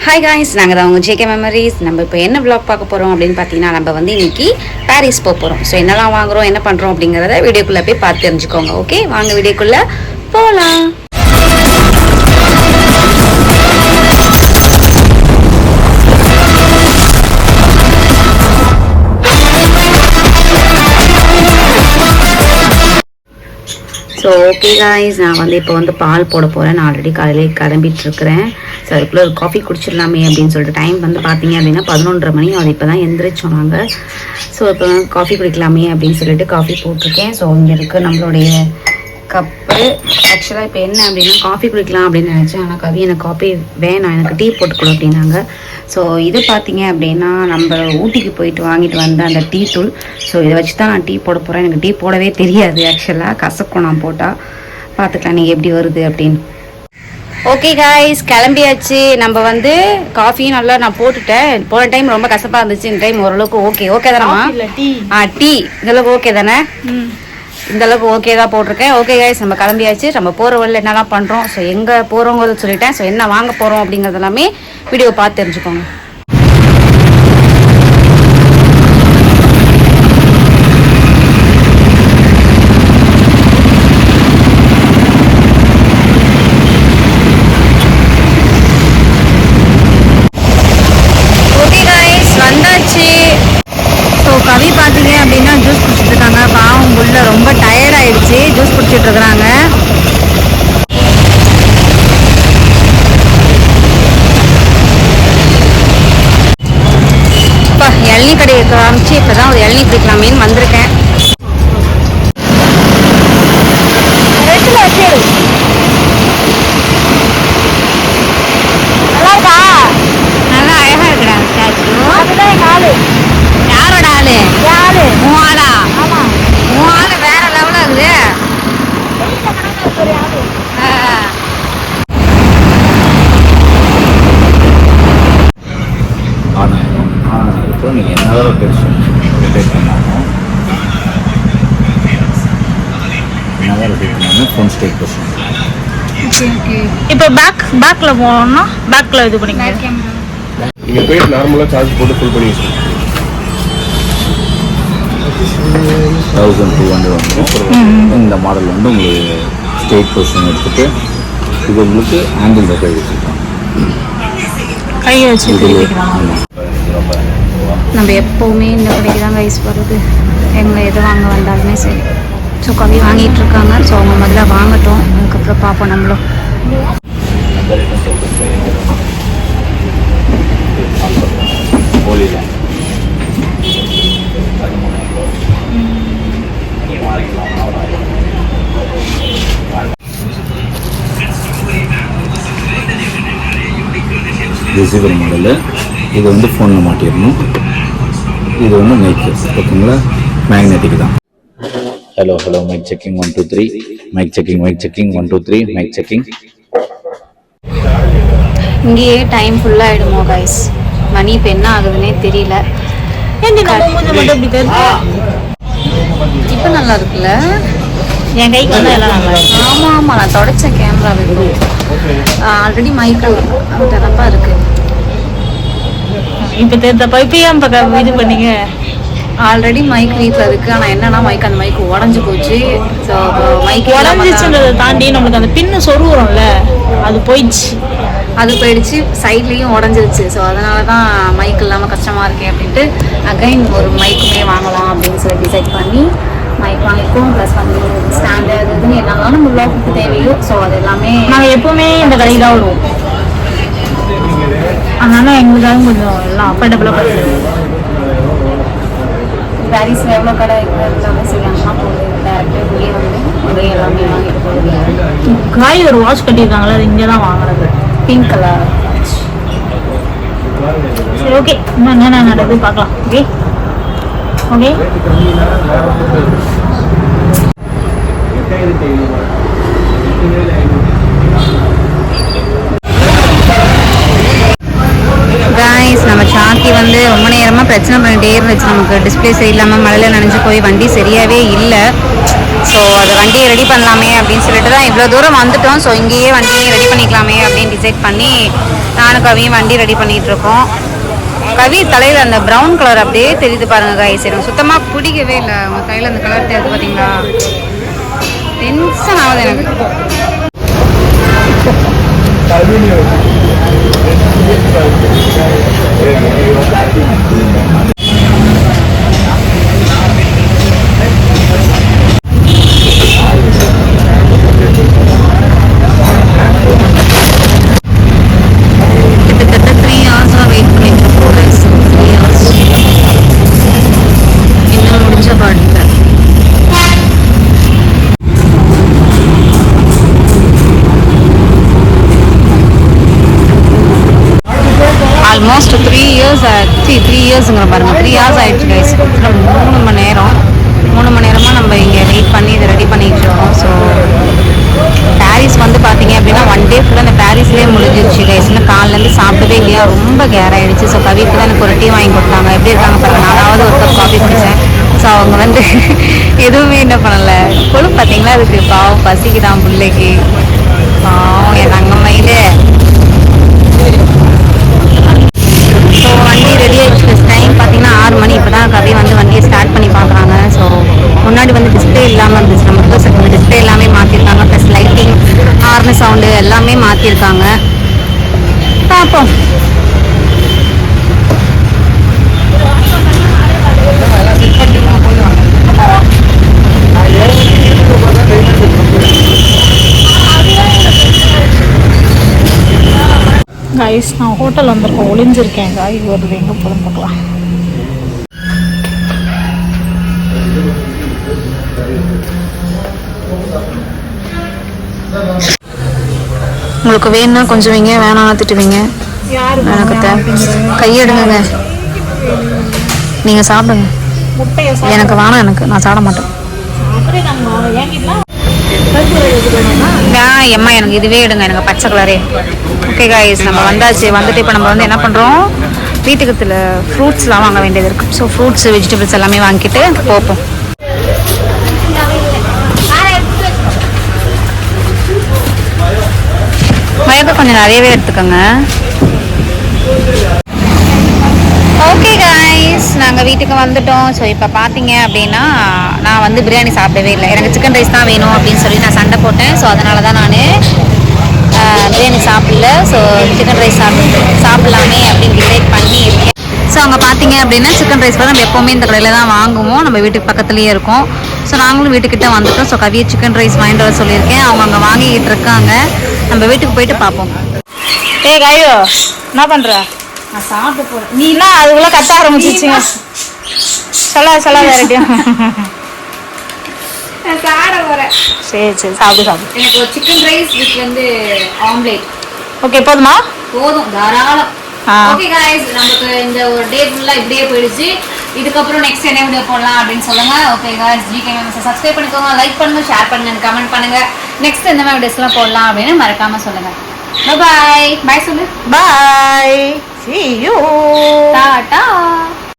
Hi guys, நாங்கள் தான் உங்கள் ஜேகே மெமரிஸ். நம்ம இப்போ என்ன விளாக் பார்க்க போகிறோம் அப்படின்னு பார்த்தீங்கன்னா, நம்ம வந்து இன்றைக்கி பாரிஸ் போக போகிறோம். ஸோ என்னெல்லாம் வாங்குகிறோம், என்ன பண்ணுறோம் அப்படிங்கிறத வீடியோக்குள்ளே போய் பார்த்து தெரிஞ்சுக்கோங்க. ஓகே, வாங்க வீடியோக்குள்ளே போகலாம். ஸோ ஓகே காய்ஸ், நான் வந்து இப்போ வந்து பால் போட போகிறேன். நான் ஆல்ரெடி காலையிலே கிளம்பிட்டுருக்கிறேன். ஸோ அதுக்குள்ளே ஒரு காஃபி குடிச்சிடலாமே அப்படின்னு சொல்லிட்டு டைம் வந்து பார்த்தீங்க அப்படின்னா 11:30 மணி. அது இப்போ தான் எந்திரிச்சோம் நாங்கள். ஸோ இப்போ காஃபி குடிக்கலாமே அப்படின்னு சொல்லிட்டு காஃபி போட்டிருக்கேன். ஸோ இங்கே இருக்குது நம்மளுடைய கப்பு. ஆக்சுவலாக இப்போ என்ன அப்படின்னா காஃபி குடிக்கலாம் அப்படின்னு நினச்சேன். ஆனால் கவி எனக்கு காஃபி வேணாம், எனக்கு டீ போட்டுக்கொடு அப்படின்னாங்க. ஸோ இது பார்த்தீங்க அப்படின்னா நம்ம ஊட்டிக்கு போயிட்டு வாங்கிட்டு வந்த அந்த டீ தூள். ஸோ இதை வச்சு தான் நான் டீ போட போகிறேன். எனக்கு டீ போடவே தெரியாது. ஆக்சுவலாக கசக்கும் நான் போட்டால். பார்த்துக்கலாம் நீங்கள் எப்படி வருது அப்படின்னு. ஓகே காய்ஸ், கிளம்பியாச்சு. நம்ம வந்து காஃபியும் நல்லா நான் போட்டுட்டேன். போன டைம் ரொம்ப கசப்பாக இருந்துச்சு. இந்த டைம் ஓரளவுக்கு ஓகே தானேம்மா? டீ இந்தளவுக்கு ஓகே தானே? இந்தளவுக்கு ஓகே தான் போட்டிருக்கேன். ஓகே காய்ஸ், நம்ம கிளம்பியாச்சு. நம்ம போகிற வழியில் என்னெல்லாம் பண்ணுறோம், ஸோ எங்கே போகிறோங்கிறத சொல்லிட்டேன். ஸோ என்ன வாங்க போகிறோம் அப்படிங்கிறது எல்லாமே வீடியோ பார்த்து தெரிஞ்சுக்கோங்க. கவி பார்த்தீங்க அப்படின்னா ஜூஸ் குடிச்சிட்டு இருக்காங்க. பாவம் புள்ள ரொம்ப டயர்ட் ஆயிடுச்சு. ஜூஸ் குடிச்சிட்டு இருக்கிறாங்க. இப்போ இளநீ கடையை காமிச்சு இப்போதான் ஒரு இளநீ குடிக்கலாமேன்னு வந்திருக்கேன். நல்லா அழகா இருக்கிறாங்க ஸ்டாச்சு. அதுதான் எங்க ஆளு. யாரோட ஆளு? உன் ஆளா? உன் ஆளு வேற லெவலா இருக்குது. இப்போ நீங்கள் என்ன பெருசு ரிப்பேர் பண்ணாலும் என்ன ரிப்பேர் பண்ணாலும் ஃபோன் ஸ்டேக் பெர்சன். இப்போ பேக்கில் போனோம்னா பேக்கில் இது பண்ணிக்கலாம். நீங்கள் போய் நார்மலாக சார்ஜ் போட்டு ஃபுல் பண்ணி யூஸ் பண்ணுங்க. 1200 வந்து இந்த மாடல் வந்து உங்களுக்கு ஸ்டேட் பொசிஷன் எடுத்துகிட்டு இது உங்களுக்கு ஹேண்டில் கை வச்சுருக்கோம். கை வச்சு நம்ம எப்போவுமே இந்த கடைக்கு தான் கைஸ் போகிறது. எங்களை எது வாங்க வந்தாலுமே சரி. ஸோ கவி வாங்கிட்டு இருக்காங்க. ஸோ அவங்க முதல்ல வாங்கட்டும், அதுக்கப்புறம் பார்ப்போம் நம்மளும். Receiver model. இது வந்து ஃபோனில் மாட்டிடணும். இது வந்து மைக்கு, ஓகேங்களா? மேக்னெட்டிக் தான். Hello mic checking 1 2 3. Mic checking 1 2 3. Mic checking. இங்கேயே டைம் ஃபுல்லாகிடுமோ கைஸ்? மணி இப்போ என்ன ஆகுதுன்னே தெரியல. இப்போ நல்லா இருக்குல்ல? என் கைக்கு வந்து எல்லாம் நல்லா இருக்கு. ஆமாம், நான் தொடச்ச கேமரா இது. ஆல்ரெடி மைக்கு தரப்பா இருக்கு. இப்போ தேர்ந்தப்ப இப்போ ஏன் பக்கம் இது பண்ணீங்க? ஆல்ரெடி மைக் வீட்டில் இருக்குது. ஆனால் என்னன்னா மைக் அந்த மைக்கு உடஞ்சி போச்சு. ஸோ மைக் உடஞ்சிச்சுன்றதை தாண்டி நம்மளுக்கு அந்த பின்னு சொருகுறோம்ல, அது போயிடுச்சு. அது போயிடுச்சு, சைட்லேயும் உடஞ்சிருச்சு. ஸோ அதனால தான் மைக் இல்லாமல் கஷ்டமாக இருக்கே அப்படின்ட்டு அகைன் ஒரு மைக்குமே வாங்கலாம் அப்படின்னு சொல்லி டிசைட் பண்ணி மைக் வாங்கிக்கும். ப்ளஸ் வந்து ஸ்டாண்டு அது இதுன்னு என்னெல்லாம் நம்ம விளாக்கு தேவையோ ஸோ அது எல்லாமே நாங்கள் எப்போவுமே இந்த கடையில் தான் வருவோம். அதனால எங்களுக்காக கொஞ்சம் எல்லாம் அஃபோர்டபுளாக பார்த்து. பாரிஸில் எவ்வளோ கடை எல்லாமே செய்யலாம் போகுது. டேரக்டாக இங்கே வந்து நிறைய எல்லாமே வாங்கிட்டு போகுது. காய் ஒரு வாட்ச் கட்டியிருக்காங்களே, அது இங்கே தான் வாங்கினது. Pink colour. சரி, ஓகே. இன்னும் என்ன நடக்குது பார்க்கலாம். Okay okay. காய்ஸ், நம்ம சாக்கி வந்து ரொம்ப நேரமாக பிரச்சனை பண்ணிகிட்டே இருந்துச்சு. நமக்கு டிஸ்பிளே சரியில்லாமல் மழையில் நனைஞ்சு போய் வண்டி சரியாகவே இல்லை. ஸோ அது வண்டியை ரெடி பண்ணலாமே அப்படின்னு சொல்லிட்டு தான் இவ்வளோ தூரம் வந்துட்டோம். ஸோ இங்கேயே வண்டியை ரெடி பண்ணிக்கலாமே அப்படின்னு டிசைட் பண்ணி நானும் கவியும் வண்டி ரெடி பண்ணிகிட்ருக்கோம். கவி தலையில் அந்த ப்ரௌன் கலர் அப்படியே தெரியுது பாருங்க கைஸ். எனக்கு சுத்தமாக பிடிக்கவே இல்லை. அவங்க கையில் அந்த கலர் தெரியுது பார்த்தீங்களா, டென்ஷன் ஆகுது எனக்கு. கிட்டத்தட்ட 3 hours வெயிட் பண்ணிட்டு இருக்கோம். 3 hours இன்னும் முடிஞ்ச பாடியில் ஆல்மோஸ்ட் 3 இயர்ஸுங்கிற பாருங்க. 3 hours ஆயிடுச்சு கைஸ். 3 மணி நேரமாக நம்ம இங்கே வெயிட் பண்ணி இதை ரெடி பண்ணிட்டு இருக்கோம். ஸோ பாரிஸ் வந்து பார்த்தீங்க அப்படின்னா 1 day ஃபுல்லாக அந்த பாரிஸ்லேயே முடிஞ்சிருச்சு கைஸ். இன்னும் காலிலேருந்து சாப்பிடவே இல்லையா, ரொம்ப கேர் ஆகிடுச்சு. ஸோ கவிக்கு தான் எனக்கு ஒரு டீ வாங்கி கொடுத்தாங்க. எப்படி இருக்காங்க பாருங்க. நானாவது ஒரு கப் காஃபி குடித்தேன். ஸோ அவங்க வந்து எதுவுமே என்ன பண்ணலை. கொழுப்பு பார்த்தீங்களா, அதுக்கு பாவம் பசிக்குதான் பிள்ளைக்கு. பாவம் என் தங்கம்மையிலே. ஸோ வண்டி ரெடி ஆகிடுச்சு. டைம் பார்த்தீங்கன்னா 6 மணி. இப்போ தான் கவி வந்து வண்டியை ஸ்டார்ட் பண்ணி பார்க்குறாங்க. ஸோ முன்னாடி வந்து டிஸ்பிளே இல்லாமல் இருந்துச்சு. நம்ம புதுசு டிஸ்பிளே எல்லாமே மாற்றிருக்காங்க. ப்ளஸ் லைட்டிங், ஹார்ன் சவுண்டு எல்லாமே மாற்றிருக்காங்க. பார்ப்போம். கைஸ் நான் ஹோட்டல் வந்திருக்கேன், ஒளிஞ்சிருக்கேன். காய் வருது, எங்கே போதும் பார்க்கலாம். உங்களுக்கு வேணும்னா கொஞ்சம் வைங்க, வேணாம் திட்டுவீங்க. எனக்கு கையெடுங்க, நீங்கள் சாப்பிடுங்க. எனக்கு வேணாம், நான் சாப்பிட மாட்டேன். எம்மா எனக்கு இதுவே எடுங்க, எனக்கு பச்சை கலரே. ஓகே காய்ஸ், நம்ம வந்தாச்சு. வந்துட்டு இப்போ நம்ம வந்து என்ன பண்ணுறோம், வீட்டுக்கு ஃப்ரூட்ஸ்லாம் வாங்க வேண்டியது இருக்குது. ஸோ ஃப்ரூட்ஸ், வெஜிடபிள்ஸ் எல்லாமே வாங்கிட்டு போப்போம். மயக்க கொஞ்சம் நிறையவே எடுத்துக்கோங்க. ஓகே காய்ஸ், நாங்கள் வீட்டுக்கு வந்துட்டோம். ஸோ இப்போ பார்த்தீங்க அப்படின்னா நான் வந்து பிரியாணி சாப்பிடவே இல்லை. எனக்கு சிக்கன் ரைஸ் தான் வேணும் அப்படின்னு சொல்லி நான் சண்டை போட்டேன். ஸோ அதனால தான் நான் பிரியாணி சாப்பிடல. ஸோ சிக்கன் ரைஸ் சாப்பிடலாமே அப்படின்னு டிசைட் பண்ணி இருக்கேன். ஸோ அங்கே பார்த்தீங்க அப்படின்னா சிக்கன் ரைஸ் தான் நம்ம எப்போவுமே இந்த கடையில் தான் வாங்குவோம். நம்ம வீட்டுக்கு பக்கத்துலேயே இருக்கும். ஸோ நாங்களும் வீட்டுக்கிட்ட வந்துட்டோம். ஸோ கவியை சிக்கன் ரைஸ் வாங்கிட்டு வர சொல்லியிருக்கேன். அவங்க அங்கே வாங்கிக்கிட்டு இருக்காங்க. நம்ம வீட்டுக்கு போயிட்டு பார்ப்போம். கையோ என்ன பண்ணுற? நான் சாப்பிட்டு போகிறேன். நீனா அதுக்குள்ளே கத்த ஆரம்பிச்சிச்சிங்க. சொல்லாத ரெடியும். நான் சாப்பிட போகிறேன். சரி சாப்பிடு. எனக்கு ஒரு சிக்கன் ரைஸ் வித் வந்து ஆம்லேட். ஓகே போதுமா? போதும், தாராளம். ஓகே गाइस, நமக்கு இந்த ஒரு டே ஃபுல்லா இப்படியே போயிடுச்சு. இதுக்கப்புறம் நெக்ஸ்ட் என்ன வீடியோ போடலாம் அப்படின்னு சொல்லுங்க. ஓகே गाइस, ஜிகே மேம்ஸை சப்ஸ்கிரைப் பண்ணிக்கோங்க, லைக் பண்ணுங்க, ஷேர் பண்ணுங்க, கமெண்ட் பண்ணுங்க. நெக்ஸ்ட் எந்த மாதிரி வீடியோஸ்லாம் போடலாம் அப்படின்னு மறக்காம சொல்லுங்க. பை சொல்லு. Bye. See you. டாடா.